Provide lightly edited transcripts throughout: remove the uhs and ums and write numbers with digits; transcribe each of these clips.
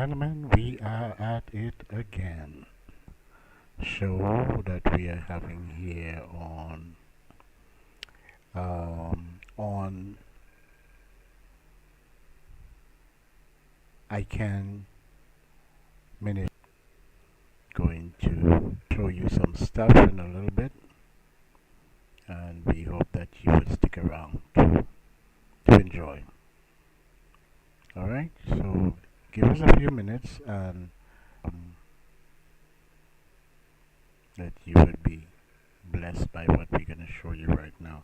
gentlemen, we are at it again. Show that we are having here on I can minute going to show you some stuff in a little bit, and we hope that you will stick around to enjoy. All right, so give us a few minutes and that you would be blessed by what we're going to show you right now.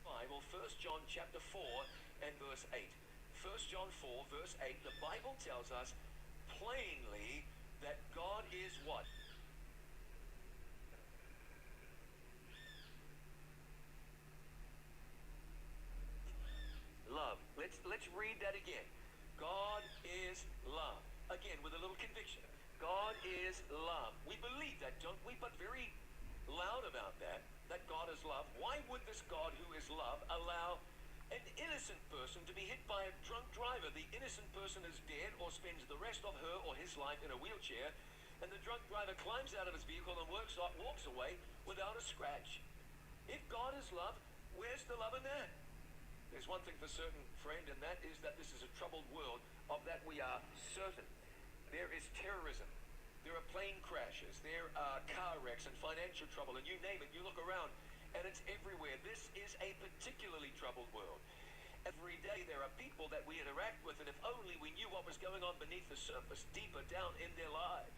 Bible, 1 John chapter 4 and verse 8. 1 John 4 verse 8, the Bible tells us plainly that God is what? Love. Let's read that again. God is love. Again, with a little conviction. God is love. We believe that, don't we? But very loud about that God is love. Why would this God who is love allow an innocent person to be hit by a drunk driver? The innocent person is dead or spends the rest of her or his life in a wheelchair, and the drunk driver climbs out of his vehicle and walks away without a scratch. If God is love, where's the love in that? There's one thing for certain, friend, and that is that this is a troubled world. Of that we are certain. There is terrorism. There are plane crashes. There are car wrecks and financial trouble, and you name it. You look around, and it's everywhere. This is a particularly troubled world. Every day there are people that we interact with, and if only we knew what was going on beneath the surface, deeper down in their lives.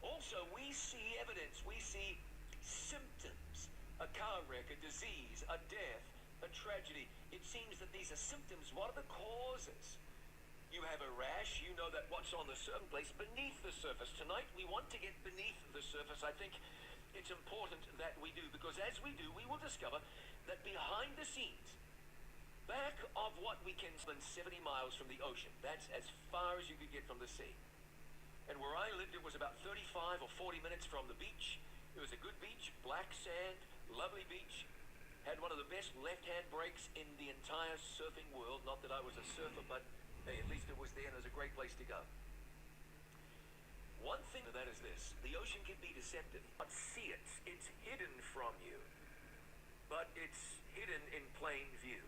Also, we see evidence. We see symptoms. A car wreck, a disease, a death, a tragedy. It seems that these are symptoms. What are the causes? You have a rash, you know that what's on the surface place beneath the surface. Tonight we want to get beneath the surface. I think it's important that we do, because as we do, we will discover that behind the scenes, back of what we can spend 70 miles from the ocean, that's as far as you could get from the sea. And where I lived, it was about 35 or 40 minutes from the beach. It was a good beach, black sand, lovely beach. Had one of the best left-hand breaks in the entire surfing world. Not that I was a surfer, but hey, at least it was there, and it was a great place to go. One thing of that is this: the ocean can be deceptive. But see it. It's hidden from you. But it's hidden in plain view.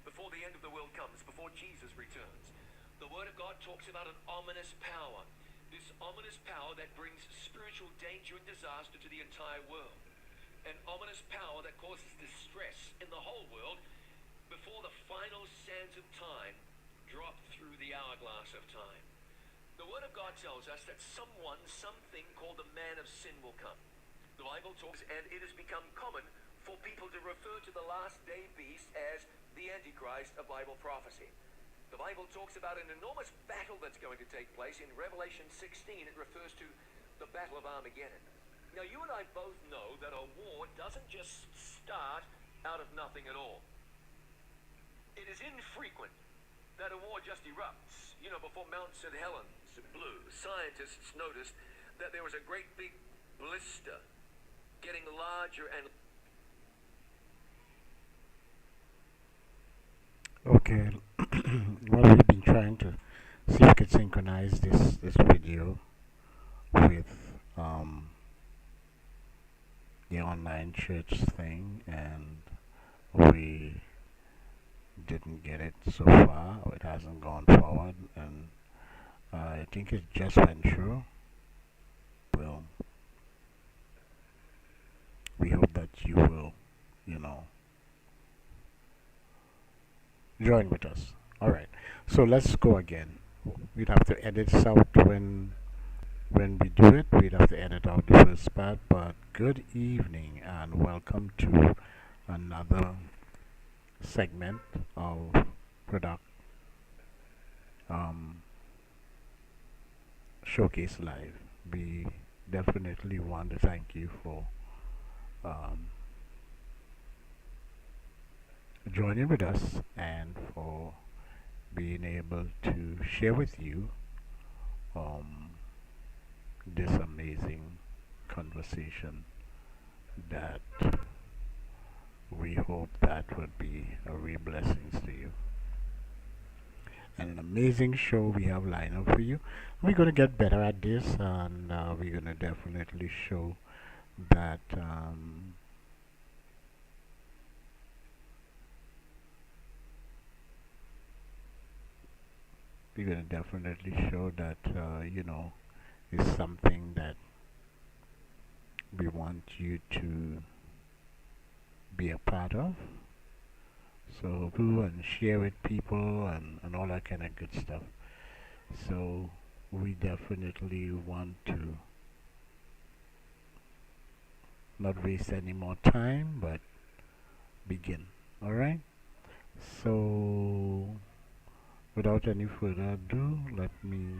Before the end of the world comes, before Jesus returns, the Word of God talks about an ominous power. This ominous power that brings spiritual danger and disaster to the entire world. An ominous power that causes distress in the whole world before the final sands of time drop through the hourglass of time. The Word of God tells us that something called the man of sin will come. The Bible talks, and it has become common for people to refer to the last day beast as the Antichrist of Bible prophecy. The Bible talks about an enormous battle that's going to take place. In Revelation 16, it refers to the Battle of Armageddon. Now, you and I both know that a war doesn't just start out of nothing at all. It is infrequent that a war just erupts. You know, before Mount St. Helens blew, scientists noticed that there was a great big blister getting larger and... Okay, well, we've been trying to see if we could synchronize this video with the online church thing, and we didn't get it so far. It hasn't gone forward, and I think it just went through. Well, we hope that you will, join with us. All right, so let's go again. We'd have to edit this out when we do it. We'd have to edit out the first part. But good evening and welcome to another segment of product Showcase Live. We definitely want to thank you for joining with us and for being able to share with you um, this amazing conversation that we hope that would be a real blessings to you. And an amazing show we have lined up for you. We're going to get better at this, and we're going to definitely show that we're going to definitely show that is something that we want you to be a part of. So do and share with people and all that kind of good stuff. So we definitely want to not waste any more time, but begin. All right. So without any further ado, let me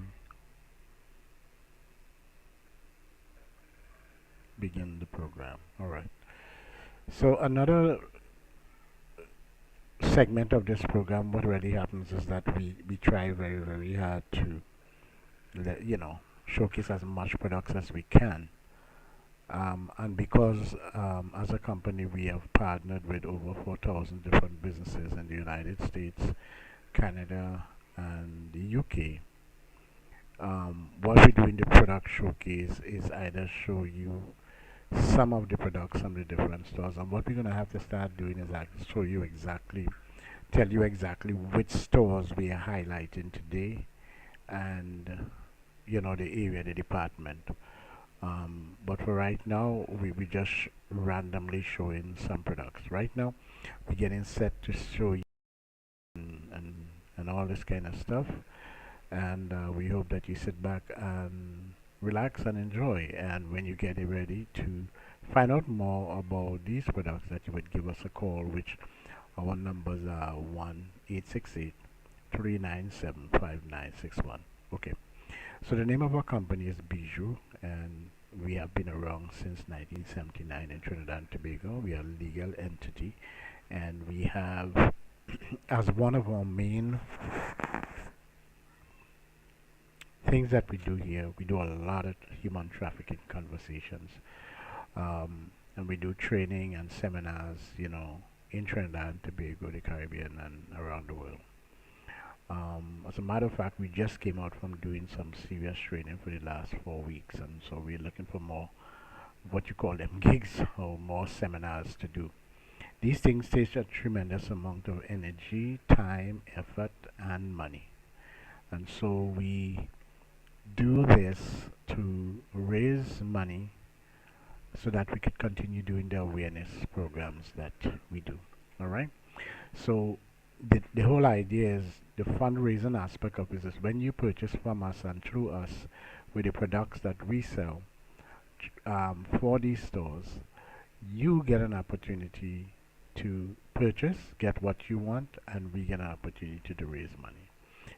begin the program. All right. So another segment of this program, what really happens is that we try very, very hard to showcase as much products as we can. And because as a company we have partnered with over 4,000 different businesses in the United States, Canada, and the UK, what we do in the product showcase is either show you some of the products from the different stores, and what we're going to have to start doing is actually show you exactly, tell you exactly which stores we are highlighting today, and the area, the department. But for right now, we just randomly showing some products. Right now, we're getting set to show you and all this kind of stuff. And we hope that you sit back and relax and enjoy. And when you get ready to find out more about these products, that you would give us a call, which our numbers are 1-868-397-5961. Okay. So the name of our company is Bijou, and we have been around since 1979 in Trinidad and Tobago. We are a legal entity, and we have as one of our main things that we do here, we do a lot of human trafficking conversations, and we do training and seminars, in Trinidad and Tobago, the Caribbean, and around the world. As a matter of fact, we just came out from doing some serious training for the last 4 weeks, and so we're looking for more, what you call them, gigs or more seminars to do. These things take a tremendous amount of energy, time, effort, and money. And so we do this to raise money so that we could continue doing the awareness programs that we do. All right. So the whole idea is the fundraising aspect of this is when you purchase from us and through us with the products that we sell for these stores, you get an opportunity to purchase, get what you want, and we get an opportunity to raise money.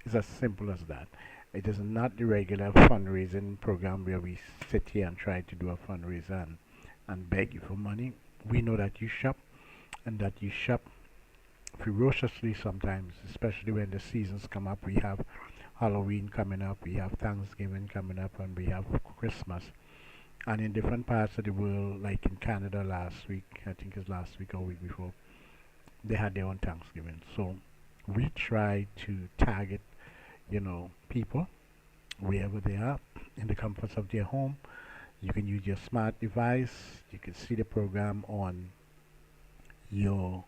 It's as simple as that. It is not the regular fundraising program where we sit here and try to do a fundraiser and beg you for money. We know that you shop, and that you shop ferociously sometimes, especially when the seasons come up. We have Halloween coming up, we have Thanksgiving coming up, and we have Christmas. And in different parts of the world, like in Canada last week, I think it's last week or week before, they had their own Thanksgiving. So we try to target, people wherever they are in the comforts of their home. You can use your smart device. You can see the program on your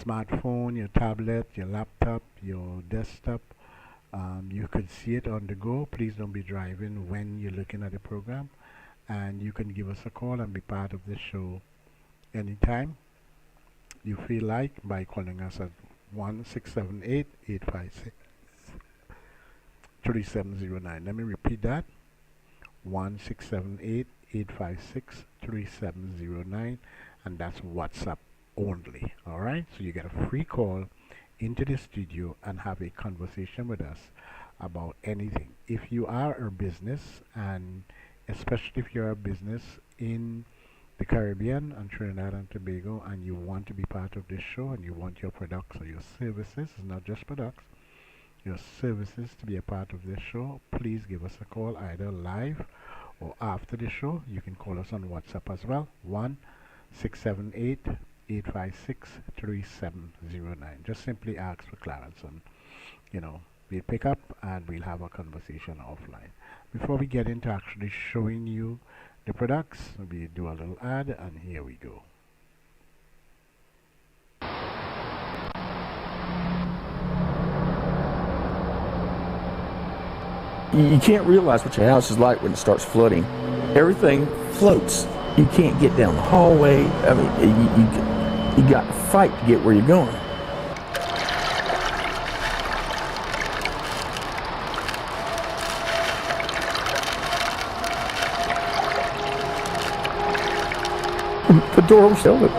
smartphone, your tablet, your laptop, your desktop. You can see it on the go. Please don't be driving when you're looking at the program. And you can give us a call and be part of the show anytime you feel like by calling us at 1-678-856-3709. Let me repeat that. 1-678-856-3709, and that's WhatsApp only. All right, so you get a free call into the studio and have a conversation with us about anything. If you are a business, and especially if you're a business in the Caribbean and Trinidad and Tobago, and you want to be part of this show, and you want your products or your services, it's not just products, your services to be a part of this show, please give us a call either live or after the show. You can call us on WhatsApp as well, 1-678-856-3709. Just simply ask for Clarence, and we'll pick up and we'll have a conversation offline. Before we get into actually showing you the products, we do a little ad, and here we go. You can't realize what your house is like when it starts flooding. Everything floats. You can't get down the hallway. I mean, you got to fight to get where you're going. The door was still open.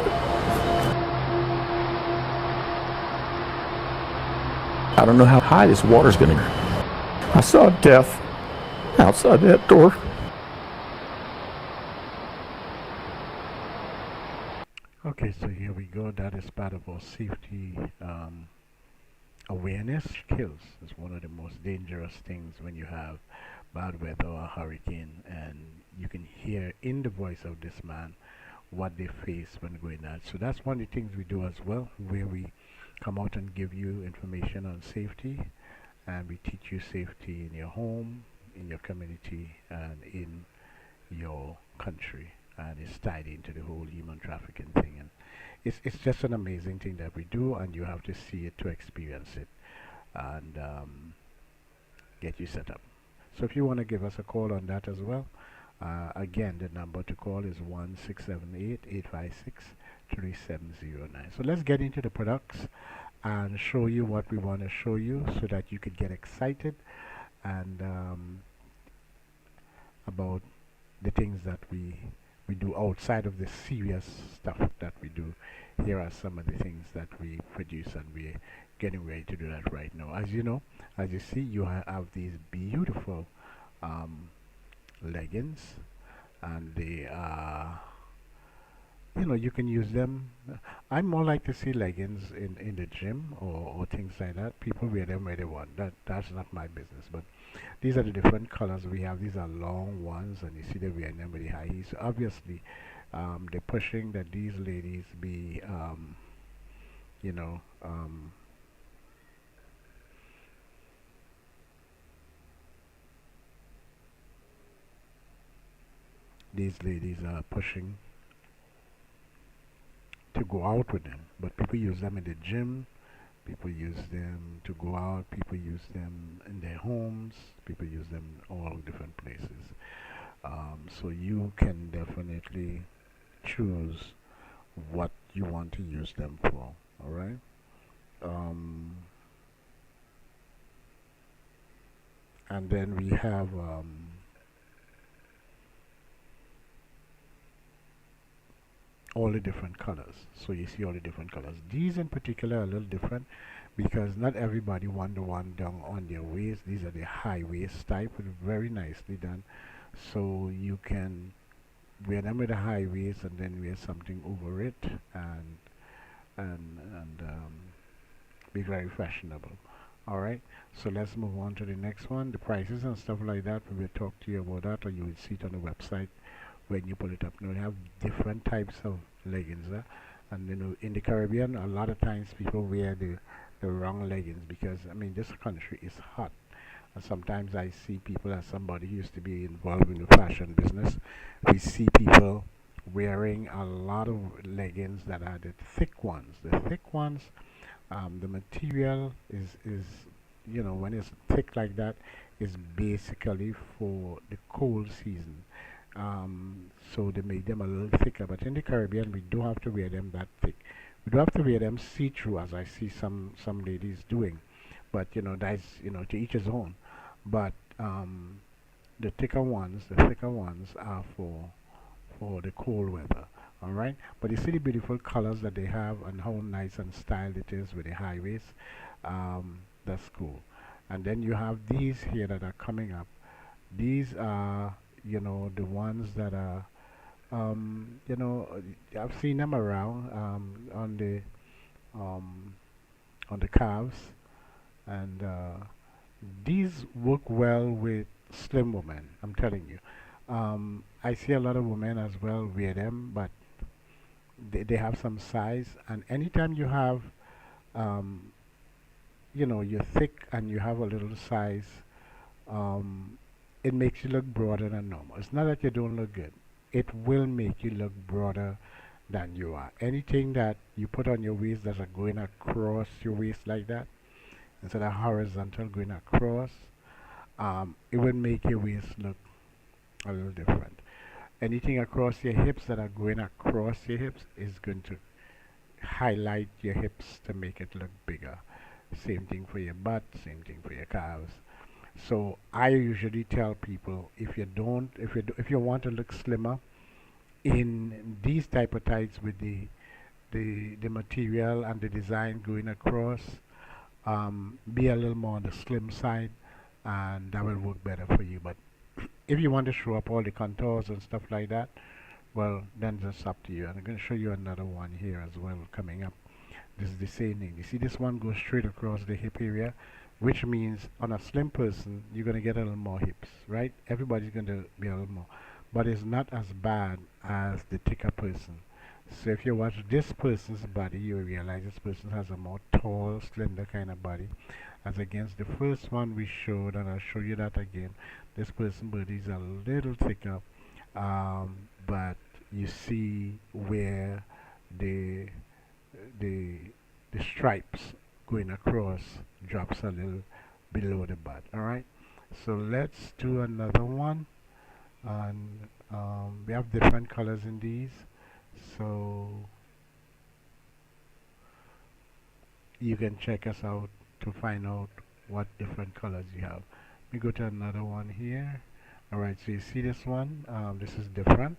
I don't know how high this water's going to go. I saw death outside that door. Okay, so here we go. That is part of our safety awareness. Kills is one of the most dangerous things when you have bad weather or a hurricane, and you can hear in the voice of this man what they face when going out. So that's one of the things we do as well, where we come out and give you information on safety, and we teach you safety in your home, in your community, and in your country. And it's tied into the whole human trafficking thing, and it's just an amazing thing that we do, and you have to see it to experience it, and get you set up. So if you want to give us a call on that as well, again, the number to call is 1-678-856-3709. So let's get into the products and show you what we want to show you, so that you could get excited and about the things that we do outside of the serious stuff that we do. Here are some of the things that we produce, and we're getting ready to do that right now. As you know, as you see, you have these beautiful leggings, and they are, you can use them. I more like to see leggings in the gym, or things like that. People wear them where they want. That's not my business. But these are the different colors we have. These are long ones, and you see they wear them with the high heels. So obviously, they're pushing that these ladies be, these ladies are pushing to go out with them, but people use them in the gym, people use them to go out, people use them in their homes, people use them in all different places. So you can definitely choose what you want to use them for. All right. And then we have all the different colors. So you see all the different colors. These in particular are a little different, because not everybody want the one down on their waist. These are the high waist type, very nicely done. So you can wear them with a high waist and then wear something over it, and be very fashionable. All right, so let's move on to the next one. The prices and stuff like that, we will talk to you about that, or you will see it on the website when you pull it up. Now we have different types of leggings, and in the Caribbean, a lot of times people wear the wrong leggings, because this country is hot, and sometimes I see people, as somebody who used to be involved in the fashion business, we see people wearing a lot of leggings that are the thick ones. The thick ones, the material is when it's thick like that, is basically for the cold season. So they make them a little thicker, but in the Caribbean we don't have to wear them that thick. We don't have to wear them see-through, as I see some ladies doing, but that's to each his own. But the thicker ones are for the cold weather. All right, but you see the beautiful colors that they have, and how nice and styled it is with the high waist. That's cool. And then you have these here that are coming up. These are the ones that are I've seen them around on the calves, and These work well with slim women, I'm telling you. I see a lot of women as well wear them, but they have some size. And anytime you have, um, you're thick and you have a little size, um, it makes you look broader than normal. It's not that you don't look good. It will make you look broader than you are. Anything that you put on your waist that's going across your waist like that, instead of horizontal going across, it will make your waist look a little different. Anything across your hips that are going across your hips is going to highlight your hips to make it look bigger. Same thing for your butt, same thing for your calves. So I usually tell people, if you want to look slimmer in these type of tights with the material and the design going across, be a little more on the slim side, and that will work better for you. But if you want to show up all the contours and stuff like that, well, then it's up to you. And I'm going to show you another one here as well coming up. This is the same thing. You see this one goes straight across the hip area, which means on a slim person, you're going to get a little more hips, right? Everybody's going to be a little more. But it's not as bad as the thicker person. So if you watch this person's body, you will realize this person has a more tall, slender kind of body, as against the first one we showed, and I'll show you that again. This person's body is a little thicker, but you see where the the the stripes going across drops a little below the butt. All right, so let's do another one, and we have different colors in these, so you can check us out to find out what different colors you have. We go to another one here. All right, so you see this one, this is different.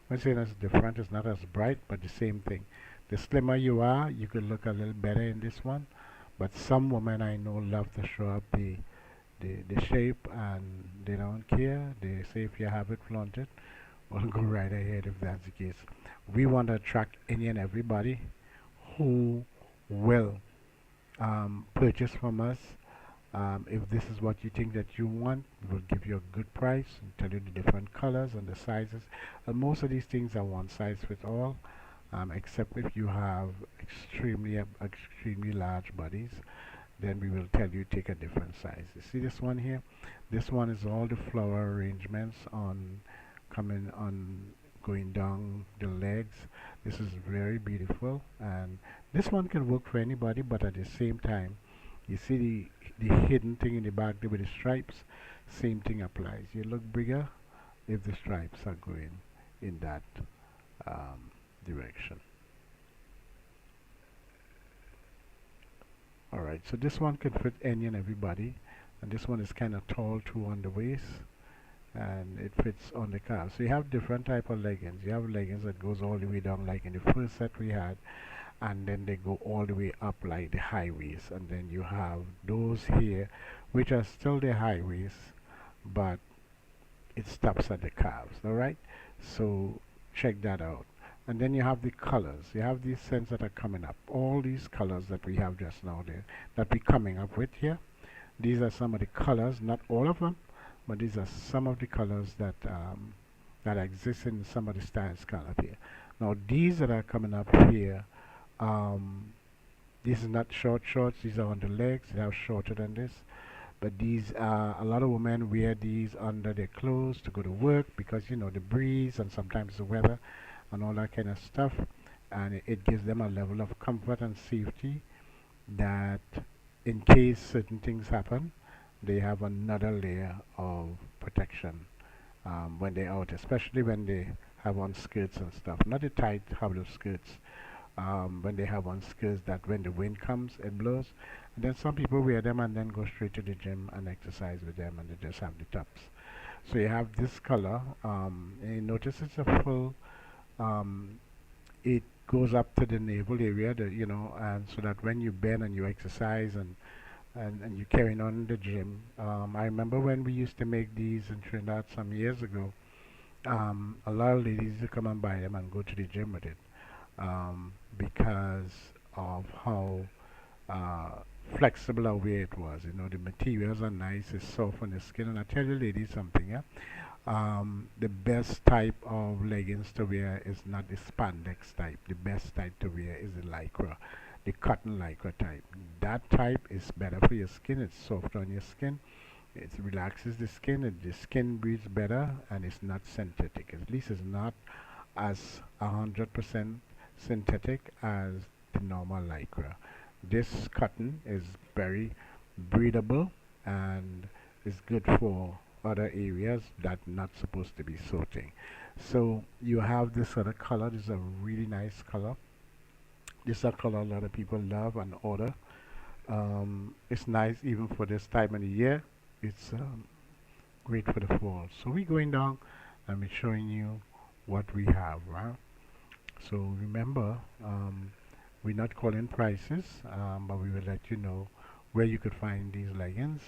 When I say that's different, it's not as bright, but the same thing. The slimmer you are, you could look a little better in this one. But some women I know love to show up the shape, and they don't care. They say if you have it, flaunt it. Well, go right ahead if that's the case. We want to attract any and everybody who will purchase from us. If this is what you think that you want, we'll give you a good price and tell you the different colors and the sizes. And most of these things are one size fits all, except if you have extremely large bodies, then we will tell you take a different size. You see this one here? This one is all the flower arrangements on coming on going down the legs. This is very beautiful, and this one can work for anybody, but at the same time, you see the hidden thing in the back there with the stripes, same thing applies. You look bigger if the stripes are going in that direction. Alright, so this one can fit any and everybody, and this one is kind of tall too on the waist, and it fits on the calf. So you have different type of leggings. You have leggings that goes all the way down like in the first set we had, and then they go all the way up like the high waist, and then you have those here which are still the high waist, but it stops at the calves. Alright, so check that out. And then you have the colors. You have these scents that are coming up. All these colors that we have just now there, that we're coming up with here. These are some of the colors, not all of them, but these are some of the colors that that exist in some of the style scallop here. Now these that are coming up here, this is not short shorts. These are on the legs. They have shorter than this. But these a lot of women wear these under their clothes to go to work because you know the breeze and sometimes the weather and all that kind of stuff, and it gives them a level of comfort and safety that in case certain things happen, they have another layer of protection when they're out, especially when they have on skirts and stuff, not the tight hollow skirts, when they have on skirts that when the wind comes it blows. And then some people wear them and then go straight to the gym and exercise with them, and they just have the tops. So you have this color, and you notice it's a full it goes up to the navel area, and so that when you bend and you exercise and you're carrying on in the gym. I remember when we used to make these in Trinidad some years ago, a lot of ladies used to come and buy them and go to the gym with it, because of how flexible the way it was. The materials are nice, it's soft on the skin. And I tell you ladies something, yeah. The best type of leggings to wear is not the spandex type. The best type to wear is the lycra, the cotton lycra type. That type is better for your skin. It's soft on your skin. It relaxes the skin. The skin breathes better, and it's not synthetic. At least it's not as 100% synthetic as the normal lycra. This cotton is very breathable and is good for other areas that not supposed to be sorting. So you have this other color. This is a really nice color. This is a color a lot of people love and order. It's nice even for this time of the year. It's great for the fall. So we're going down and we're showing you what we have, right? So remember, we're not calling prices, but we will let you know where you could find these leggings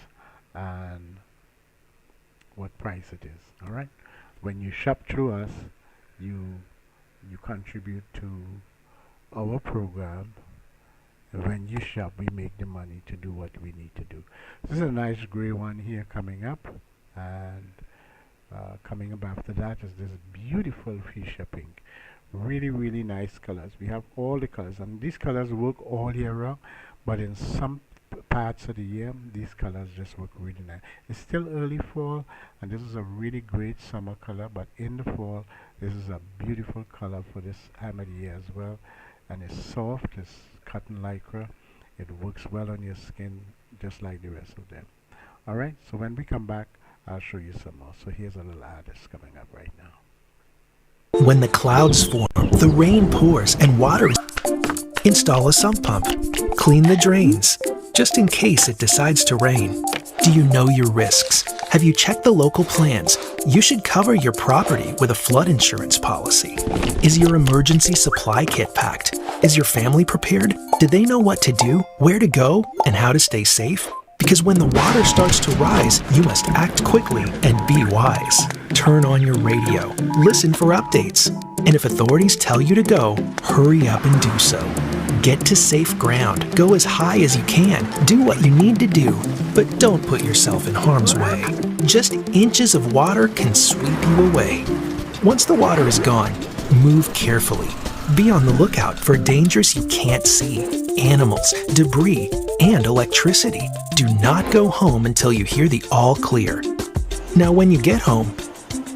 and what price it is. All right, when you shop through us, you contribute to our program. When you shop, we make the money to do what we need to do. This is a nice gray one here coming up, and coming up after that is this beautiful fuchsia pink. Really nice colors. We have all the colors, and these colors work all year round, but in some parts of the year these colors just work really nice. It's still early fall, and this is a really great summer color, but in the fall this is a beautiful color for this time of the year as well. And it's soft, it's cotton lycra. It works well on your skin just like the rest of them. Alright, so when we come back, I'll show you some more. So here's a little ad that's coming up right now. When the clouds form, the rain pours, and water is... Install a sump pump. Clean the drains, just in case it decides to rain. Do you know your risks? Have you checked the local plans? You should cover your property with a flood insurance policy. Is your emergency supply kit packed? Is your family prepared? Do they know what to do, where to go, and how to stay safe? Because when the water starts to rise, you must act quickly and be wise. Turn on your radio, listen for updates, and if authorities tell you to go, hurry up and do so. Get to safe ground, go as high as you can, do what you need to do, but don't put yourself in harm's way. Just inches of water can sweep you away. Once the water is gone, move carefully. Be on the lookout for dangers you can't see, animals, debris, and electricity. Do not go home until you hear the all clear. Now when you get home,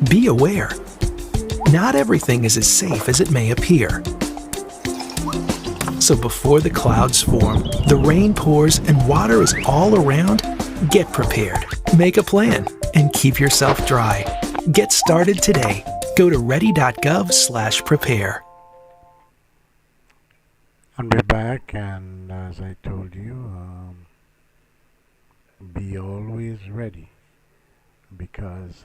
be aware. Not everything is as safe as it may appear. So before the clouds form, the rain pours, and water is all around, get prepared. Make a plan and keep yourself dry. Get started today. Go to ready.gov/prepare. And we're back, and as I told you, be always ready, because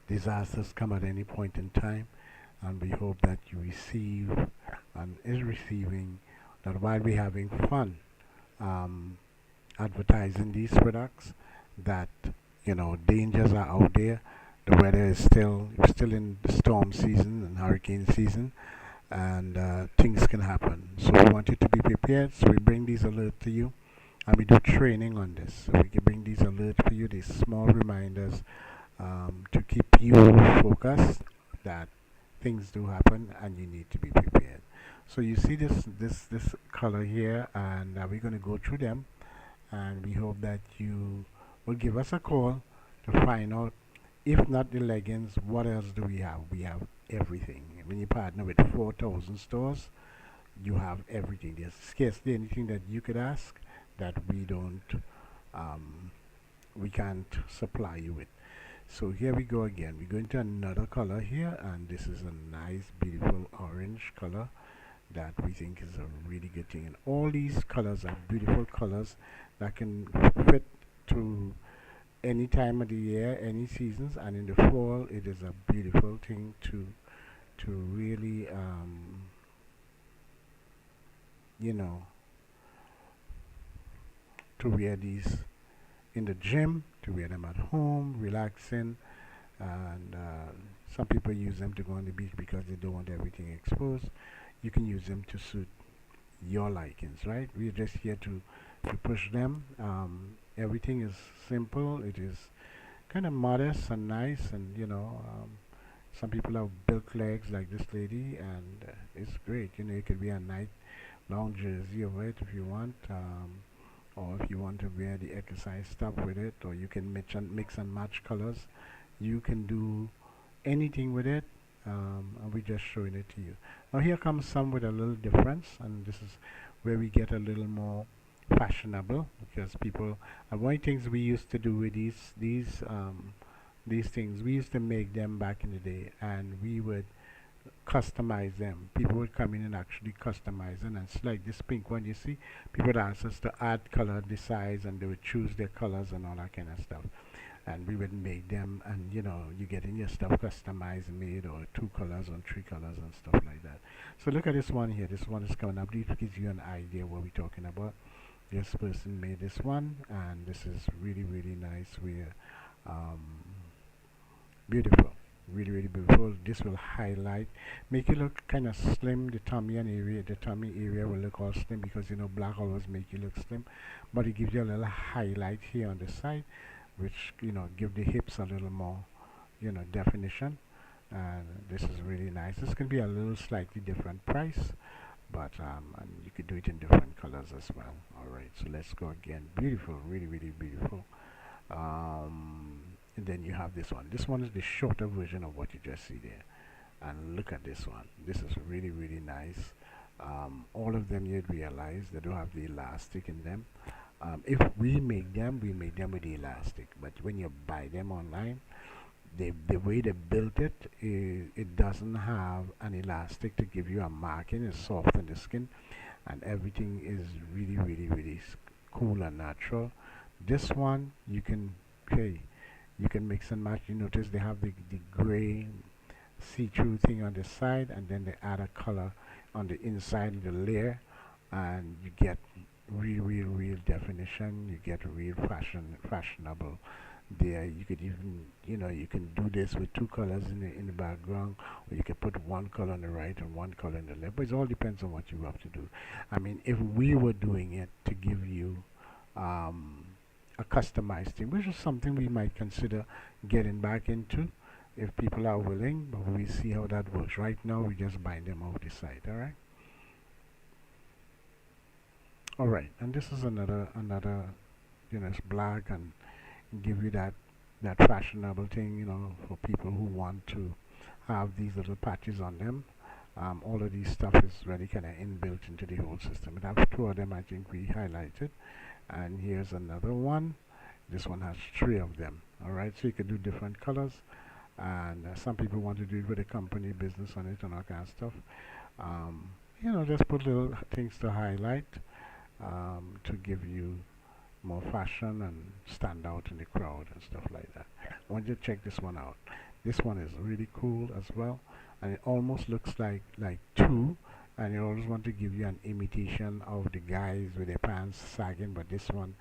disasters come at any point in time, and we hope that you receive and is receiving that while we're having fun advertising these products, that dangers are out there. The weather is still in the storm season and hurricane season, and things can happen. So we want you to be prepared. So we bring these alerts to you, and we do training on this. So we can bring these alerts for you, these small reminders to keep you focused that things do happen and you need to be prepared. So you see this color here, and we're going to go through them, and we hope that you will give us a call to find out, if not the leggings, what else do we have? We have everything. When you partner with 4,000 stores, you have everything. There's scarcely anything that you could ask that we can't supply you with. So here we go again. We go into another color here, and this is a nice beautiful orange color that we think is a really good thing. And all these colors are beautiful colors that can fit to any time of the year, any seasons, and in the fall it is a beautiful thing to really to wear these in the gym, to wear them at home, relaxing, and some people use them to go on the beach because they don't want everything exposed. You can use them to suit your likings, right? We're just here to to push them. Everything is simple. It is kind of modest and nice, and some people have built legs like this lady, and it's great. It could be a night long jersey of it if you want, or if you want to wear the exercise stuff with it, or you can mix and match colors. You can do anything with it, and we're just showing it to you. Now here comes some with a little difference, and this is where we get a little more fashionable, because people, one of the things we used to do with these things, we used to make them back in the day, and we would customize them. People would come in and actually customize them, and it's like this pink one you see. People would ask us to add color, the size, and they would choose their colors and all that kind of stuff, and we would make them, and you get in your stuff customized, made, or 2 colors and 3 colors and stuff like that. So look at this one here. This one is coming up. This gives you an idea what we're talking about. This person made this one, and this is really, really nice. We're beautiful, really, really beautiful. This will highlight, make you look kind of slim. The tummy area will look all slim, because black always make you look slim, but it gives you a little highlight here on the side, which give the hips a little more definition. And this is really nice. This can be a little slightly different price, but and you could do it in different colors as well. All right, so let's go again. Beautiful, really, really beautiful. And then you have this one. This one is the shorter version of what you just see there. And look at this one. This is really, really nice. All of them, you'd realize they don't have the elastic in them. If we make them with the elastic, but when you buy them online, the way they built it, it doesn't have an elastic to give you a marking. It's soft on the skin, and everything is really, really, really cool and natural. This one you can mix and match. You notice they have the gray see-through thing on the side, and then they add a color on the inside of the layer, and you get real definition. You get real fashionable there. You could even you can do this with 2 colors in the background, or you can put 1 color on the right and 1 color on the left, but it all depends on what you have to do. I mean, if we were doing it to give you a customized thing, which is something we might consider getting back into if people are willing, but we see how that works. Right now we just bind them off the side. All right, and this is another it's black, and give you that fashionable thing, for people who want to have these little patches on them. All of these stuff is really kind of inbuilt into the whole system. And I have 2 of them I think we highlighted, and here's another one. This one has 3 of them. All right, so you can do different colors, and some people want to do it with a company business on it and all kind of stuff. Just put little things to highlight, to give you more fashion and stand out in the crowd and stuff like that. I want you to check this one out. This one is really cool as well, and it almost looks like 2, and you always want to give you an imitation of the guys with their pants sagging, but this one,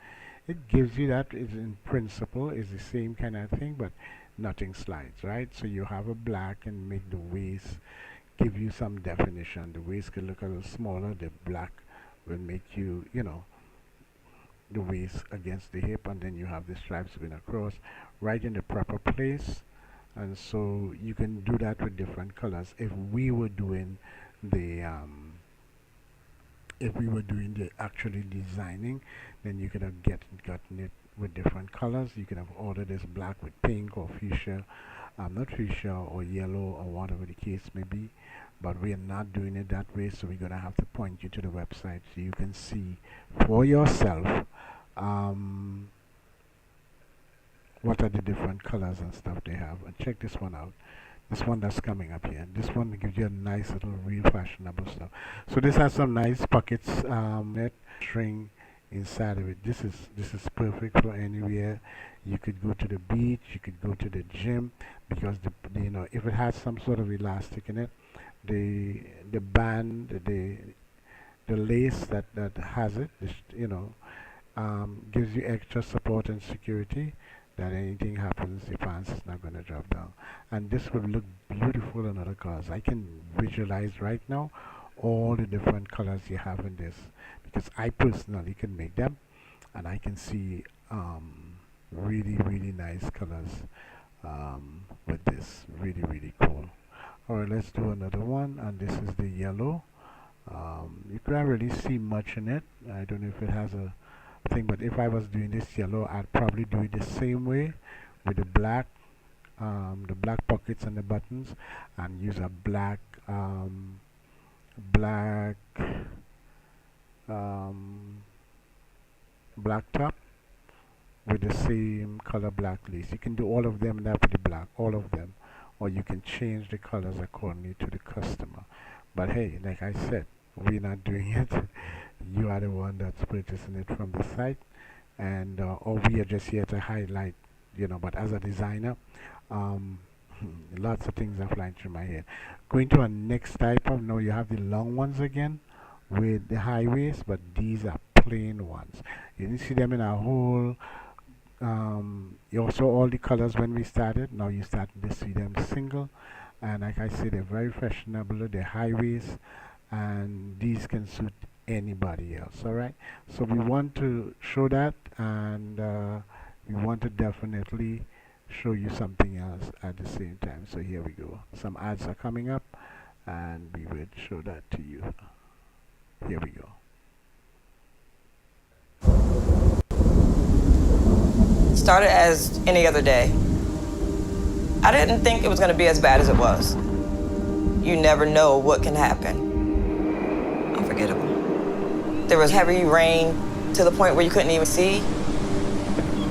it gives you that. Is in principle is the same kind of thing, but nothing slides, right? So you have a black and make the waist give you some definition. The waist could look a little smaller. The black will make you the waist against the hip, and then you have the stripes going across right in the proper place. And so you can do that with different colors. If we were doing the actually designing, then you could have gotten it with different colors. You could have ordered this black with pink or fuchsia, not fuchsia, or yellow, or whatever the case may be, but we are not doing it that way. So we're gonna have to point you to the website so you can see for yourself what are the different colors and stuff they have. And check this one out. This one that's coming up here. This one gives you a nice little real fashionable stuff. So this has some nice pockets, net string inside of it. This is perfect for anywhere. You could go to the beach, you could go to the gym, because if it has some sort of elastic in it, the band, the lace that has it, gives you extra support and security, that anything happens, the pants is not going to drop down. And this would look beautiful in other colors. I can visualize right now all the different colors you have in this, because I personally can make them. and I can see really, really nice colors with this. Really, really cool. All right, let's do another one, and this is the yellow. You can't really see much in it. I don't know if it has a thing, but if I was doing this yellow, I'd probably do it the same way with the black pockets and the buttons, and use a black top with the same color black lace. You can do all of them that with the black, all of them, or you can change the colors accordingly to the customer. But hey, like I said, we're not doing it. You are the one that's purchasing it from the site, and or we are just here to highlight, but as a designer, lots of things are flying through my head. Going to our next type of, now you have the long ones again with the high waist, but these are plain ones. You didn't see them in a whole you saw all the colors when we started. Now you start to see them single, and like I said, they're very fashionable. They're high waist, and these can suit anybody else. All right, so we want to show that, and we want to definitely show you something else at the same time. So here we go. Some ads are coming up, and we will show that to you. Here we go. Started as any other day. I didn't think it was going to be as bad as it was. You never know what can happen. Unforgettable. There was heavy rain to the point where you couldn't even see.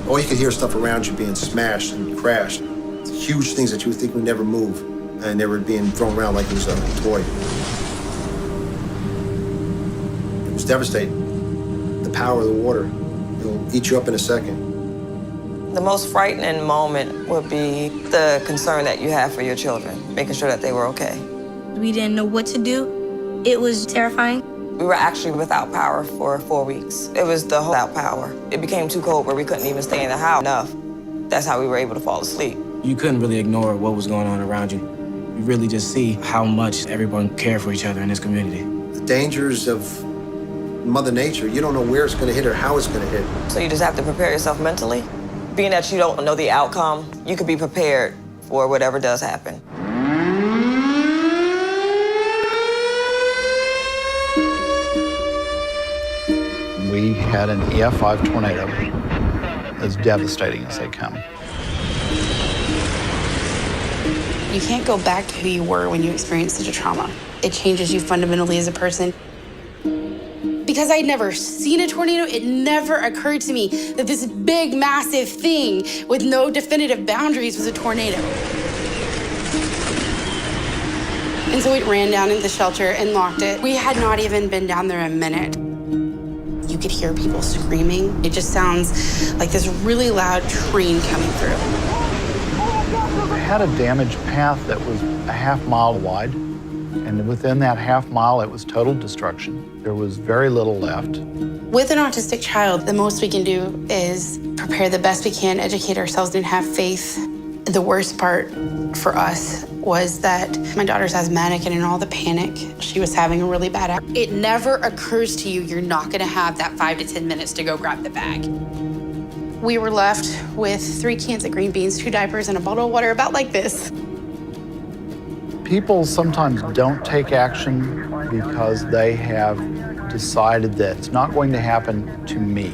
All you could hear stuff around you being smashed and crashed. Huge things that you would think would never move, and they were being thrown around like it was a toy. It was devastating. The power of the water, it'll eat you up in a second. The most frightening moment would be the concern that you have for your children, making sure that they were okay. We didn't know what to do. It was terrifying. We were actually without power for 4 weeks. It was the whole without power. It became too cold where we couldn't even stay in the house enough. That's how we were able to fall asleep. You couldn't really ignore what was going on around you. You really just see how much everyone cared for each other in this community. The dangers of Mother Nature, you don't know where it's going to hit or how it's going to hit. So you just have to prepare yourself mentally. Being that you don't know the outcome, you could be prepared for whatever does happen. We had an EF5 tornado, as devastating as they come. You can't go back to who you were when you experienced such a trauma. It changes you fundamentally as a person. Because I'd never seen a tornado, it never occurred to me that this big, massive thing with no definitive boundaries was a tornado. And so we ran down into the shelter and locked it. We had not even been down there a minute. You could hear people screaming. It just sounds like this really loud train coming through. They had a damaged path that was a half-mile wide, and within that half-mile, it was total destruction. There was very little left. With an autistic child, the most we can do is prepare the best we can, educate ourselves, and have faith. The worst part for us was that my daughter's asthmatic, and in all the panic, she was having a really bad act. It never occurs to you you're not gonna have that 5 to 10 minutes to go grab the bag. We were left with 3 cans of green beans, 2 diapers, and a bottle of water about like this. People sometimes don't take action because they have decided that it's not going to happen to me.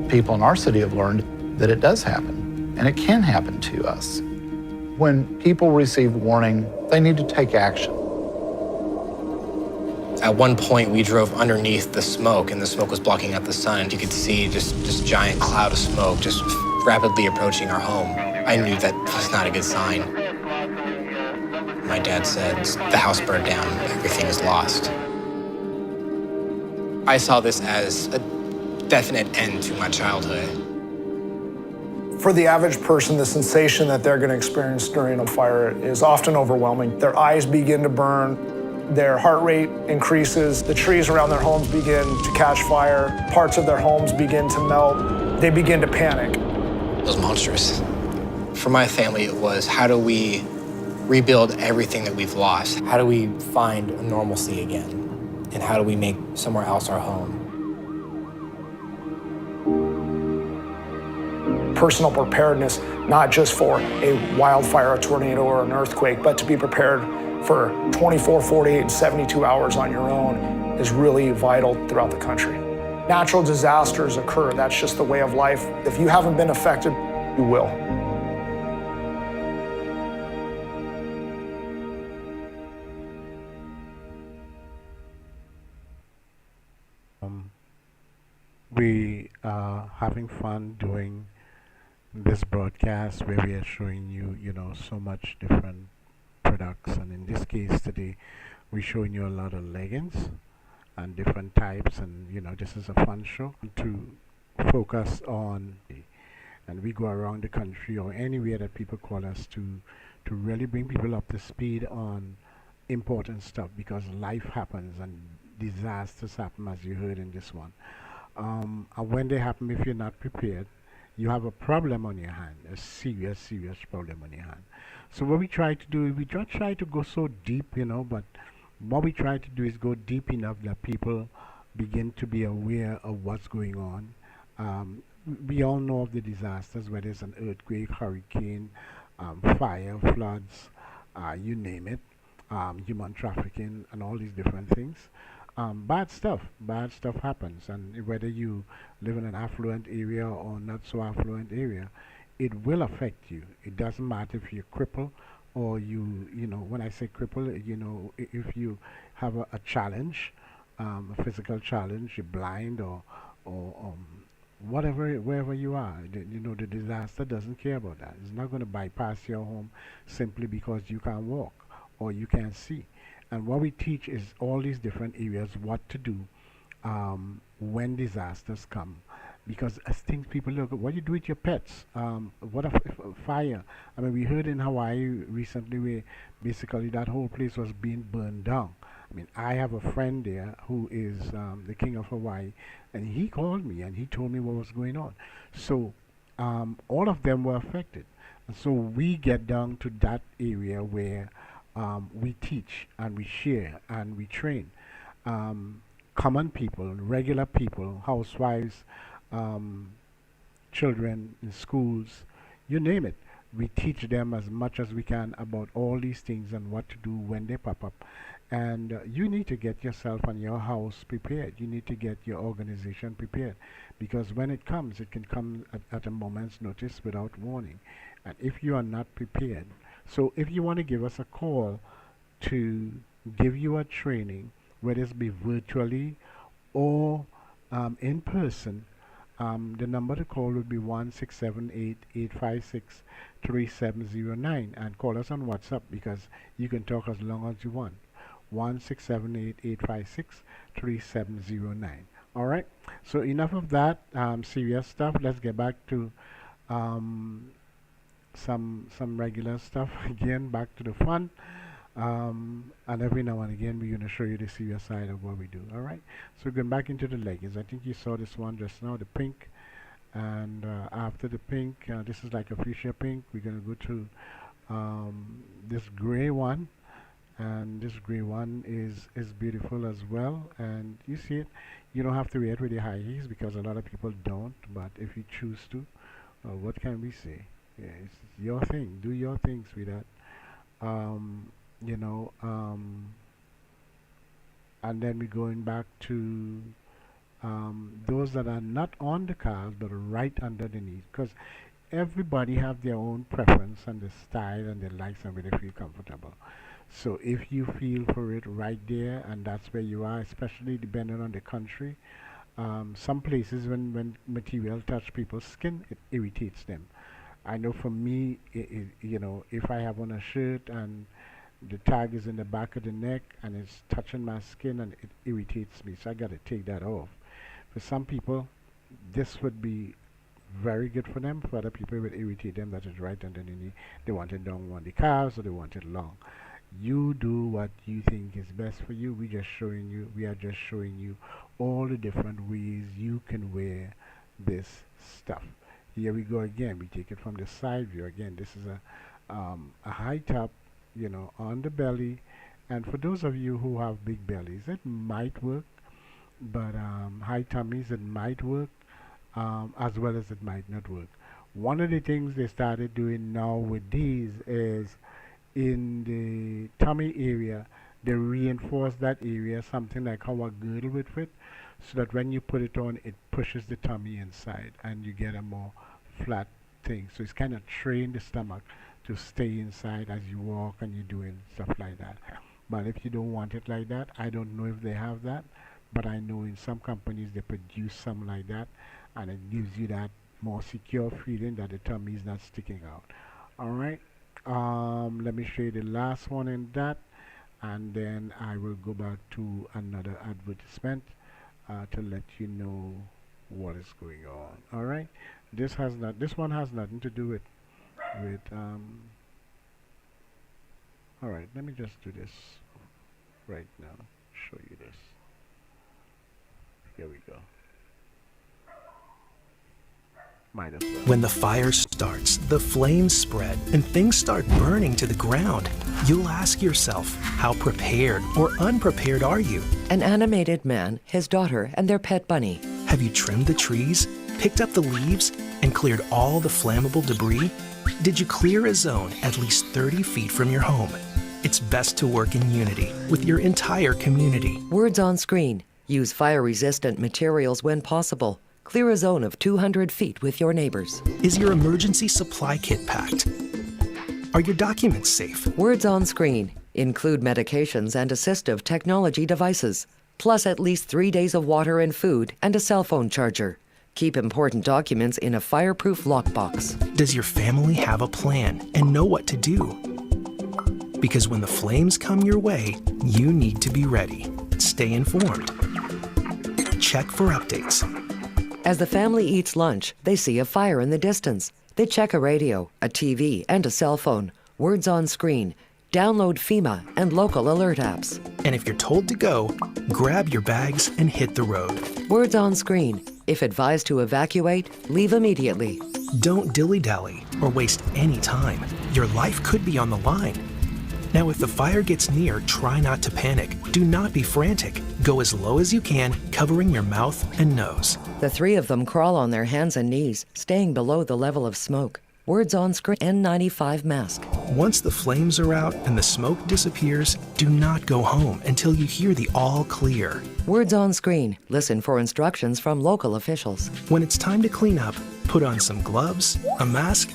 People in our city have learned that it does happen, and it can happen to us. When people receive warning, they need to take action. At one point, we drove underneath the smoke, and the smoke was blocking out the sun. You could see just this giant cloud of smoke just rapidly approaching our home. I knew that was not a good sign. My dad said, the house burned down, everything is lost. I saw this as a definite end to my childhood. For the average person, the sensation that they're going to experience during a fire is often overwhelming. Their eyes begin to burn, their heart rate increases, the trees around their homes begin to catch fire, parts of their homes begin to melt, they begin to panic. It was monstrous. For my family, it was, how do we rebuild everything that we've lost? How do we find a normalcy again? And how do we make somewhere else our home? personal preparedness, not just for a wildfire, a tornado, or an earthquake, but to be prepared for 24, 48, and 72 hours on your own is really vital throughout the country. Natural disasters occur. That's just the way of life. If you haven't been affected, you will. We are having fun doing this broadcast where we are showing you, so much different products. And in this case today, we're showing you a lot of leggings and different types. And, this is a fun show to focus on. And we go around the country or anywhere that people call us to really bring people up to speed on important stuff, because life happens and disasters happen, as you heard in this one. And when they happen, if you're not prepared, you have a problem on your hand, a serious, serious problem on your hand. So what we try to do, we don't try to go so deep, but what we try to do is go deep enough that people begin to be aware of what's going on. We all know of the disasters, whether it's an earthquake, hurricane, fire, floods, you name it, human trafficking, and all these different things. Bad stuff happens, and whether you live in an affluent area or not so affluent area, it will affect you. It doesn't matter if you're crippled or when I say crippled, if you have a challenge, a physical challenge, you're blind or whatever, wherever you are, the disaster doesn't care about that. It's not going to bypass your home simply because you can't walk or you can't see. And what we teach is all these different areas, what to do when disasters come. Because as things people look at, what do you do with your pets? What if fire? I mean, we heard in Hawaii recently where basically that whole place was being burned down. I mean, I have a friend there who is the king of Hawaii, and he called me and he told me what was going on. So all of them were affected. And so we get down to that area where we teach and we share and we train common people, regular people, housewives, children in schools, you name it. We teach them as much as we can about all these things and what to do when they pop up. And you need to get yourself and your house prepared. You need to get your organization prepared, because when it comes, it can come at a moment's notice without warning. And if you are not prepared, so if you want to give us a call to give you a training, whether it be virtually or in person, the number to call would be 1-678-856-3709, and call us on WhatsApp, because you can talk as long as you want. 1-678-856-3709. All right. So enough of that serious stuff. Let's get back to some regular stuff again. Back to the fun. And every now and again we're going to show you the serious side of what we do. All right. So going back into the leggings. I think you saw this one just now, the pink. And after the pink, this is like a fuchsia pink. We're going to go to this gray one. And this gray one is beautiful as well, and you see it. You don't have to wear it with your high heels, because a lot of people don't, but if you choose to, what can we say? Yeah, it's your thing. Do your thing, sweetheart. And then we're going back to those that are not on the cars but right underneath, because everybody have their own preference and the style and their likes and where they feel comfortable. So if you feel for it right there, and that's where you are, especially depending on the country, some places when material touch people's skin, it irritates them. I know for me, if I have on a shirt and the tag is in the back of the neck and it's touching my skin, and it irritates me, so I got to take that off. For some people, this would be very good for them. For other people, it would irritate them that is right underneath. They want it down on the calves, or they want it long. You do what you think is best for you. We are just showing you all the different ways you can wear this stuff. Here we go again. We take it from the side view again. This is a high top, on the belly. And for those of you who have big bellies, it might work. But high tummies, it might work, as well as it might not work. One of the things they started doing now with these is in the tummy area, they reinforce that area, something like how a girdle would fit, so that when you put it on, it pushes the tummy inside and you get a more flat thing. So it's kind of train the stomach to stay inside as you walk and you're doing stuff like that. But if you don't want it like that, I don't know if they have that, but I know in some companies they produce some like that, and it gives you that more secure feeling that the tummy is not sticking out. Alright, let me show you the last one in that, and then I will go back to another advertisement to let you know what is going on. Alright, this one has nothing to do with alright, let me just do this right now, show you this. Here we go. Might as well. When the fire starts, the flames spread, and things start burning to the ground, you'll ask yourself, how prepared or unprepared are you? An animated man, his daughter, and their pet bunny. Have you trimmed the trees, picked up the leaves, and cleared all the flammable debris? Did you clear a zone at least 30 feet from your home? It's best to work in unity with your entire community. Words on screen. Use fire-resistant materials when possible. Clear a zone of 200 feet with your neighbors. Is your emergency supply kit packed? Are your documents safe? Words on screen. Include medications and assistive technology devices, plus at least 3 days of water and food and a cell phone charger. Keep important documents in a fireproof lockbox. Does your family have a plan and know what to do? Because when the flames come your way, you need to be ready. Stay informed. Check for updates. As the family eats lunch, they see a fire in the distance. They check a radio, a TV, and a cell phone. Words on screen. Download FEMA and local alert apps. And if you're told to go, grab your bags and hit the road. Words on screen. If advised to evacuate, leave immediately. Don't dilly-dally or waste any time. Your life could be on the line. Now, if the fire gets near, try not to panic. Do not be frantic. Go as low as you can, covering your mouth and nose. The three of them crawl on their hands and knees, staying below the level of smoke. Words on screen. N95 mask. Once the flames are out and the smoke disappears, do not go home until you hear the all clear. Words on screen. Listen for instructions from local officials. When it's time to clean up, put on some gloves, a mask,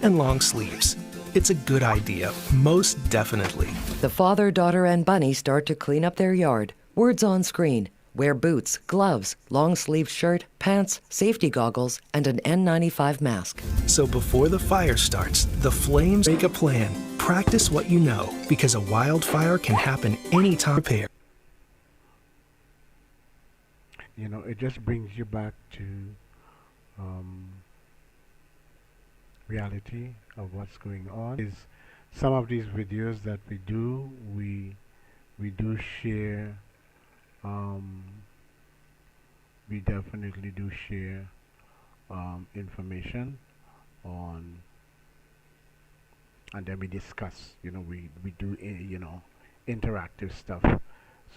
and long sleeves. It's a good idea, most definitely. The father, daughter, and bunny start to clean up their yard. Words on screen. Wear boots, gloves, long-sleeved shirt, pants, safety goggles, and an N95 mask. So before the fire starts, the flames make a plan. Practice what you know, because a wildfire can happen anytime. Prepare. You know, it just brings you back to reality of what's going on. Is some of these videos that we do share, we definitely do share information on, and then we discuss, you know, we do you know, interactive stuff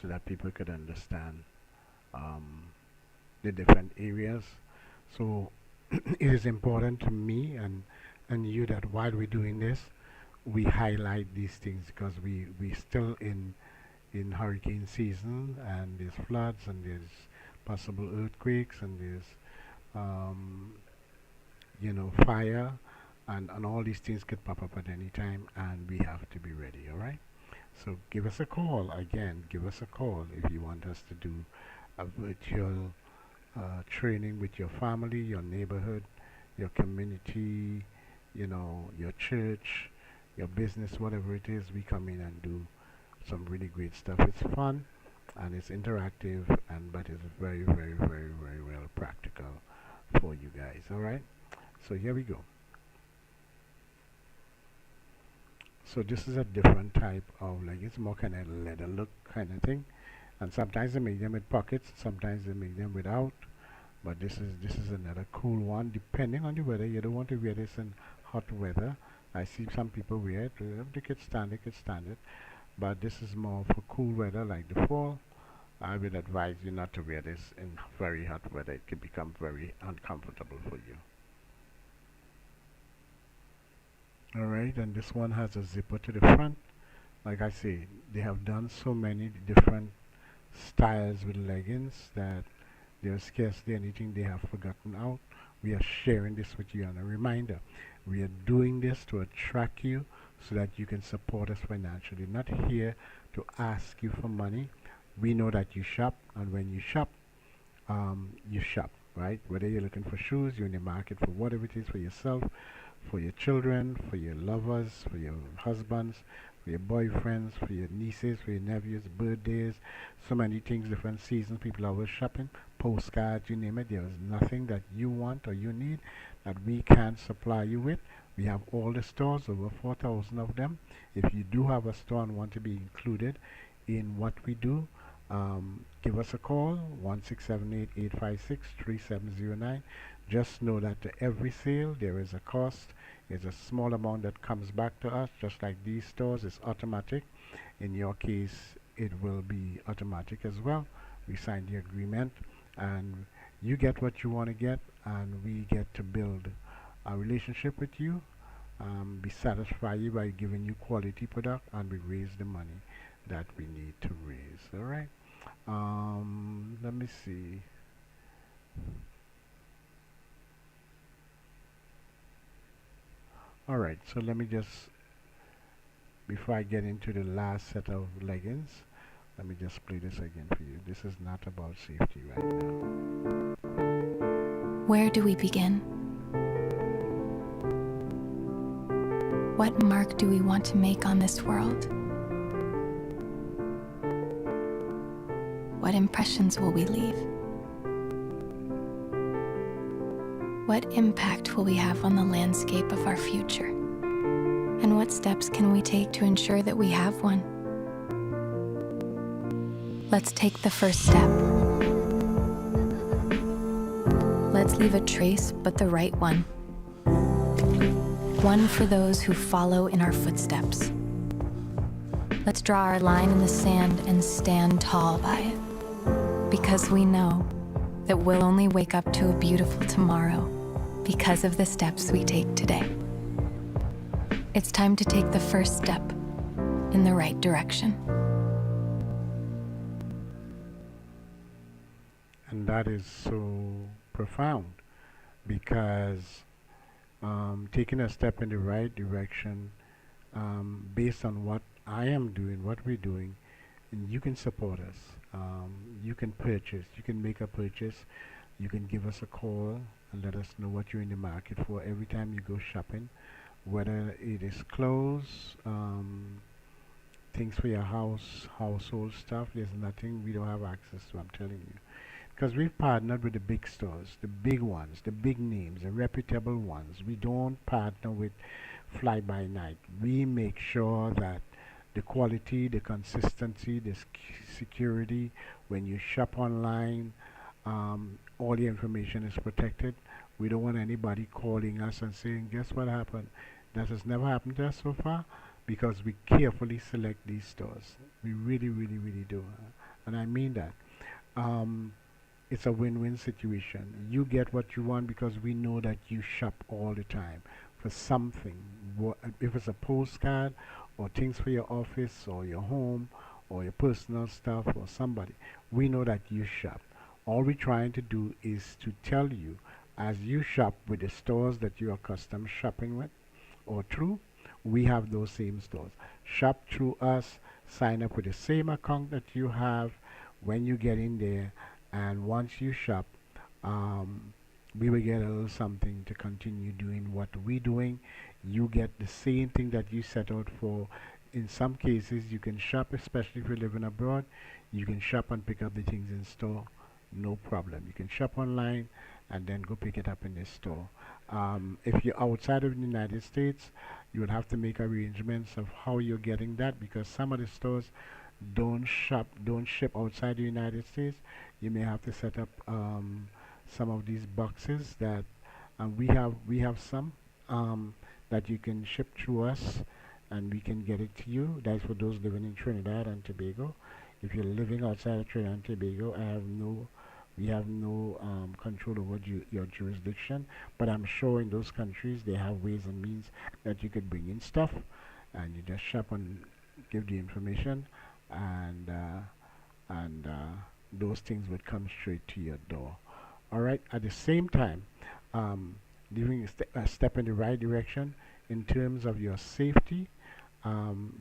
so that people could understand the different areas. So it is important to me and you that while we're doing this, we highlight these things, because we still in hurricane season, and there's floods, and there's possible earthquakes, and there's you know, fire, and all these things could pop up at any time, and we have to be ready. All right, so give us a call. Again, give us a call if you want us to do a virtual training with your family, your neighborhood, your community, you know, your church, your business, whatever it is. We come in and do some really great stuff. It's fun and it's interactive, and but it's very, very, very, very well practical for you guys. All right, so here we go. So this is a different type of, like, it's more kind of leather look kind of thing, and sometimes they make them with pockets, sometimes they make them without. But this is another cool one, depending on the weather. You don't want to wear this in hot weather. I see some people wear it. If they could stand it. But this is more for cool weather like the fall. I would advise you not to wear this in very hot weather. It could become very uncomfortable for you. Alright, and this one has a zipper to the front. Like I say, they have done so many different styles with leggings that there's scarcely anything they have forgotten out. We are sharing this with you, and a reminder, we are doing this to attract you so that you can support us financially. Not here to ask you for money. We know that you shop, and when you shop, right? Whether you're looking for shoes, you're in the market for whatever it is for yourself, for your children, for your lovers, for your husbands, for your boyfriends, for your nieces, for your nephews, birthdays, so many things, different seasons. People are always shopping, postcards, you name it. There is nothing that you want or you need that we can't supply you with. We have all the stores, over 4,000 of them. If you do have a store and want to be included in what we do, give us a call, 1-678-856-3709. Just know that to every sale there is a cost. It's a small amount that comes back to us, just like these stores. It's automatic. In your case, it will be automatic as well. We sign the agreement, and you get what you want to get, and we get to build a relationship with you, be satisfied you by giving you quality product, and we raise the money that we need to raise. All right. Let me see. Alright, so let me just, before I get into the last set of leggings, let me just play this again for you. This is not about safety right now. Where do we begin? What mark do we want to make on this world? What impressions will we leave? What impact will we have on the landscape of our future? And what steps can we take to ensure that we have one? Let's take the first step. Let's leave a trace, but the right one. One for those who follow in our footsteps. Let's draw our line in the sand and stand tall by it. Because we know that we'll only wake up to a beautiful tomorrow because of the steps we take today. It's time to take the first step in the right direction. And that is so profound, because taking a step in the right direction, based on what I am doing, what we're doing, and you can support us. You can purchase, you can make a purchase, you can give us a call and let us know what you're in the market for every time you go shopping, whether it is clothes, things for your house, household stuff. There's nothing we don't have access to, I'm telling you, because we've partnered with the big stores, the big ones, the big names, the reputable ones. We don't partner with fly by night. We make sure that the quality, the consistency, the security, when you shop online, all the information is protected. We don't want anybody calling us and saying, guess what happened? That has never happened to us so far, because we carefully select these stores. We really, really, really do. And I mean that. It's a win-win situation. You get what you want because we know that you shop all the time for something. If it's a postcard or things for your office or your home or your personal stuff or somebody, we know that you shop. All we're trying to do is to tell you, as you shop with the stores that you are accustomed shopping with or through, we have those same stores. Shop through us, sign up with the same account that you have when you get in there, and once you shop, we will get a little something to continue doing what we're doing. You get the same thing that you set out for. In some cases, you can shop, especially if you're living abroad. You can shop and pick up the things in store, no problem. You can shop online and then go pick it up in the store. If you're outside of the United States, you would have to make arrangements of how you're getting that, because some of the stores don't ship outside the United States. You may have to set up some of these boxes that we have some that you can ship through us, and we can get it to you. That's for those living in Trinidad and Tobago. If you're living outside of Trinidad and Tobago, I have no We have no control over your jurisdiction, but I'm sure in those countries they have ways and means that you could bring in stuff, and you just shop and give the information, and those things would come straight to your door. All right. At the same time, doing a step in the right direction in terms of your safety.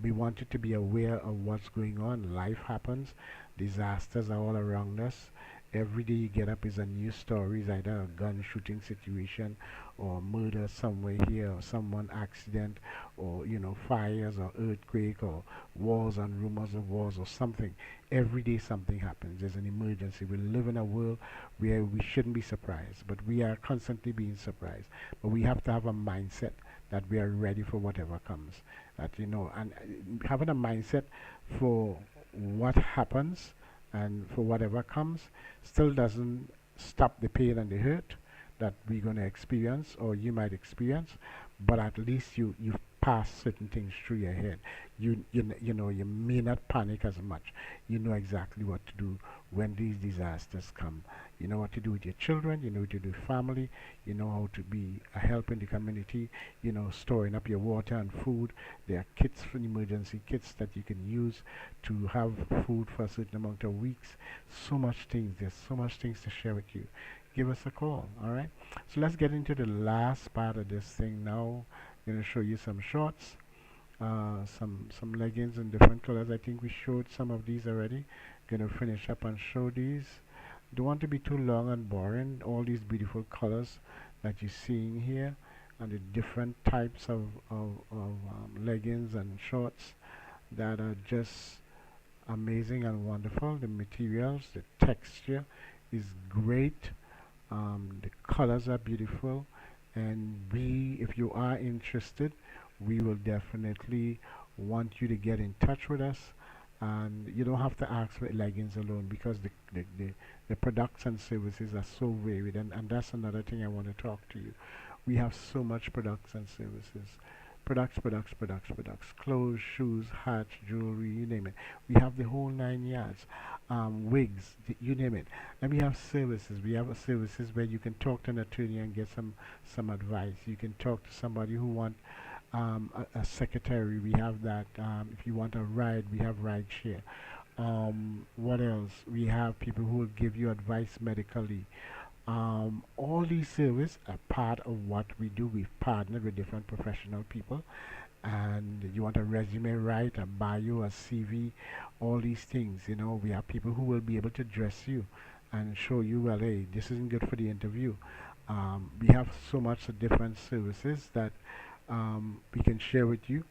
We want you to be aware of what's going on. Life happens. Disasters are all around us. Every day you get up is a new story. It's either a gun shooting situation or murder somewhere here, or someone accident, or fires or earthquake or wars and rumors of wars or something. Every day something happens. There's an emergency. We live in a world where we shouldn't be surprised, but we are constantly being surprised. But we have to have a mindset that we are ready for whatever comes. That and having a mindset for what happens and for whatever comes still doesn't stop the pain and the hurt that we're going to experience or you might experience, but at least you've passed certain things through your head. You may not panic as much. You know exactly what to do when these disasters come. You know what to do with your children. You know what to do with family. You know how to be a help in the community. Storing up your water and food. There are kits, for emergency kits that you can use to have food for a certain amount of weeks. So much things. There's so much things to share with you. Give us a call. All right. So let's get into the last part of this thing now. I'm going to show you some shorts, some leggings in different colors. I think we showed some of these already. Going to finish up and show these. Don't want to be too long and boring. All these beautiful colors that you're seeing here, and the different types of leggings and shorts that are just amazing and wonderful. The materials, the texture is great. The colors are beautiful, and if you are interested, we will definitely want you to get in touch with us. And you don't have to ask for leggings alone, because the products and services are so varied, and that's another thing I want to talk to you. We have so much products and services. Products, clothes, shoes, hats, jewelry, you name it. We have the whole 9 yards. Wigs, you name it. And we have services. We have services where you can talk to an attorney and get some advice. You can talk to somebody who wants a secretary. We have that. If you want a ride, we have ride share. What else? We have people who will give you advice medically. All these services are part of what we do. We've partnered with different professional people, and you want a resume, right, a bio, a CV, all these things. We have people who will be able to dress you and show you, well, hey, this isn't good for the interview. We have so much different services that we can share with you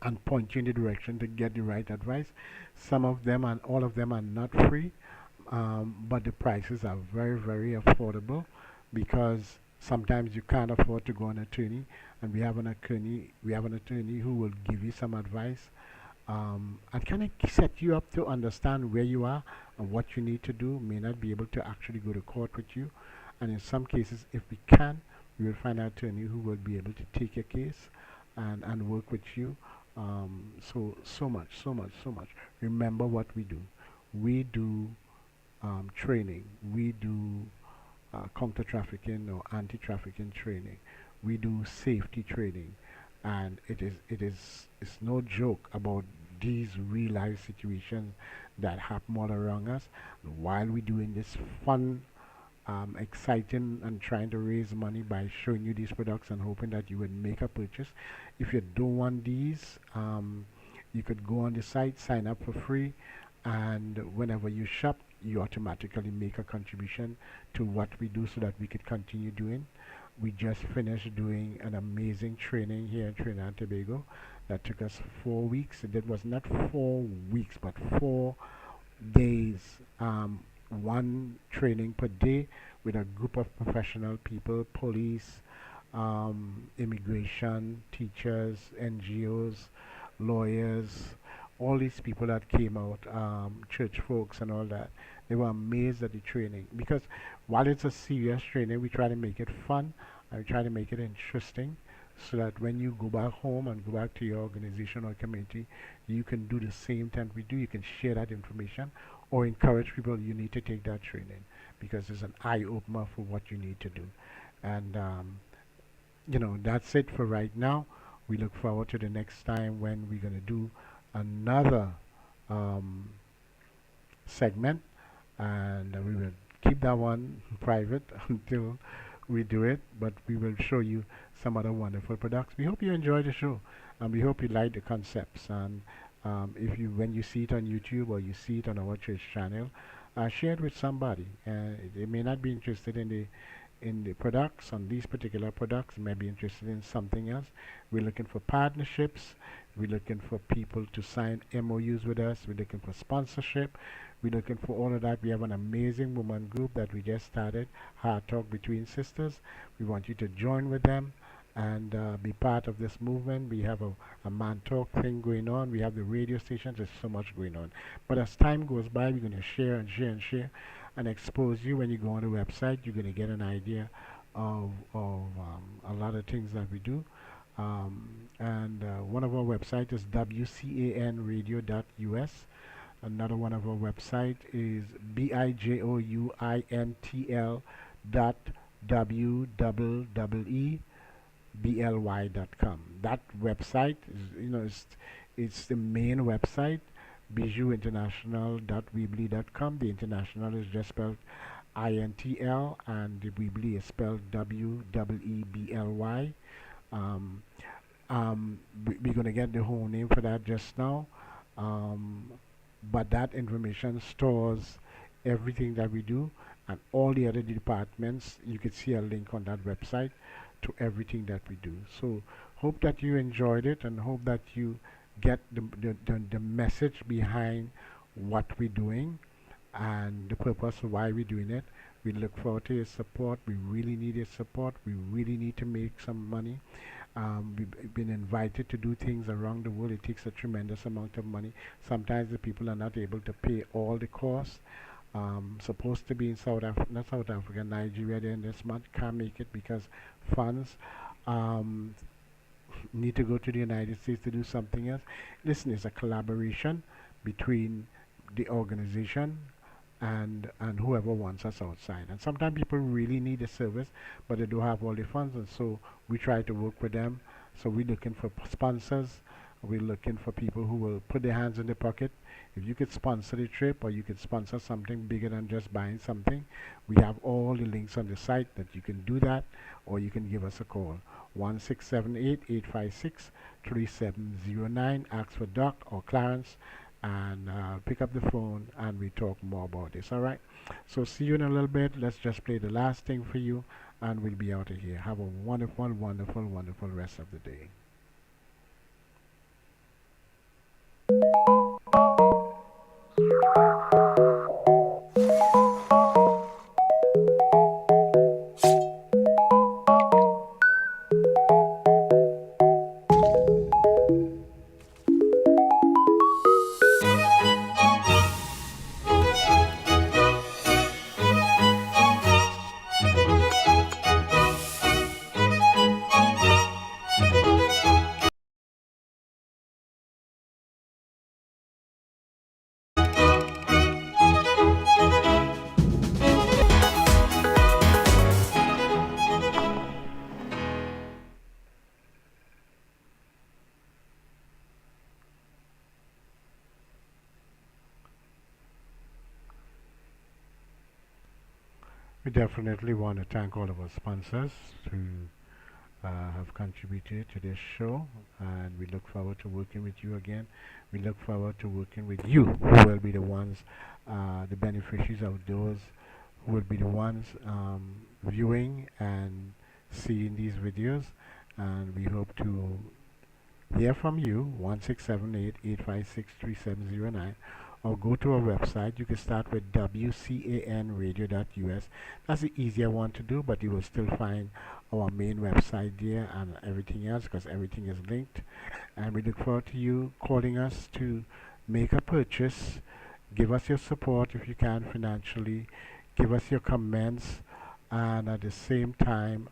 and point you in the direction to get the right advice. Some of them and all of them are not free. But the prices are very, very affordable, because sometimes you can't afford to go on an attorney, and we have an attorney who will give you some advice and kind of set you up to understand where you are and what you need to do. May not be able to actually go to court with you, and in some cases, if we can, we will find an attorney who will be able to take your case and work with you. So much. Remember what we do. We do training. We do counter-trafficking or anti-trafficking training. We do safety training, and it's no joke about these real-life situations that happen all around us. While we're doing this fun, exciting, and trying to raise money by showing you these products and hoping that you would make a purchase. If you don't want these, you could go on the site, sign up for free, and whenever you shop, you automatically make a contribution to what we do so that we could continue doing. We just finished doing an amazing training here in Trinidad and Tobago that took us 4 weeks. It was not 4 weeks, but 4 days, one training per day with a group of professional people, police, immigration, teachers, NGOs, lawyers, all these people that came out, church folks and all that. They were amazed at the training, because while it's a serious training, we try to make it fun and we try to make it interesting so that when you go back home and go back to your organization or community, you can do the same thing we do. You can share that information or encourage people you need to take that training, because it's an eye-opener for what you need to do. And that's it for right now. We look forward to the next time when we're going to do another segment, and we will keep that one private until we do it, but we will show you some other wonderful products. We hope you enjoy the show, and we hope you like the concepts. And when you see it on YouTube or you see it on our church channel, share it with somebody. They may not be interested in the products, on these particular products, may be interested in something else. We're looking for partnerships. We're looking for people to sign MOUs with us. We're looking for sponsorship. We're looking for all of that. We have an amazing woman group that we just started, Heart Talk Between Sisters. We want you to join with them and be part of this movement. We have a man talk thing going on. We have the radio stations. There's so much going on. But as time goes by, we're going to share and share and share and expose you. When you go on the website, you're going to get an idea of a lot of things that we do. One of our websites is wcanradio.us. Another one of our website is bijointl.wwebly.com. That website is, it's the main website, bijouinternational.weebly.com. The international is just spelled INTL, and the Weebly is spelled WEEBLY. We're going to get the whole name for that just now. But that information stores everything that we do, and all the other departments. You can see a link on that website to everything that we do. So hope that you enjoyed it, and hope that you get the message behind what we're doing and the purpose of why we're doing it. We look forward to your support. We really need your support. We really need to make some money. We've been invited to do things around the world. It takes a tremendous amount of money. Sometimes the people are not able to pay all the costs. Supposed to be in Nigeria there this month. Can't make it because funds need to go to the United States to do something else. Listen, it's a collaboration between the organization and whoever wants us outside. And sometimes people really need a service, but they don't have all the funds, and so we try to work with them. So we're looking for sponsors. We're looking for people who will put their hands in the pocket. If you could sponsor the trip, or you could sponsor something bigger than just buying something, we have all the links on the site that you can do that, or you can give us a call. 1-678-856-3709. Ask for Doc or Clarence, and pick up the phone, and we talk more about this. All right, so see you in a little bit. Let's just play the last thing for you, and we'll be out of here. Have a wonderful, wonderful, wonderful rest of the day. We definitely want to thank all of our sponsors who have contributed to this show, and we look forward to working with you again. We look forward to working with you, who will be the ones, the beneficiaries of those, who will be the ones viewing and seeing these videos. And we hope to hear from you. 1-678-856-3709. Or go to our website. You can start with wcanradio.us. That's the easier one to do, but you will still find our main website there and everything else, because everything is linked. And we look forward to you calling us to make a purchase. Give us your support if you can financially. Give us your comments. and at the same time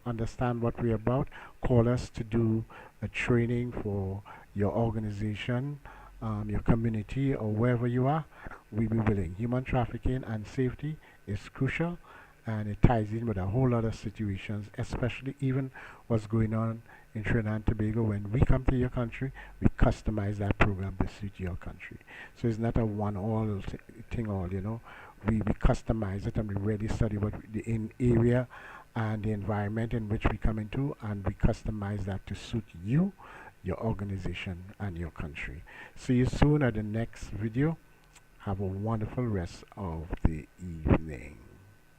understand what we're about. Call us to do a training for your organization, your community, or wherever you are. We'll be willing. Human trafficking and safety is crucial, and it ties in with a whole lot of situations, especially even what's going on in Trinidad and Tobago. When we come to your country, we customize that program to suit your country. So it's not a one-all thing all, you know. We customize it, and we really study what the area and the environment in which we come into, and we customize that to suit you, your organization, and your country. See you soon at the next video. Have a wonderful rest of the evening.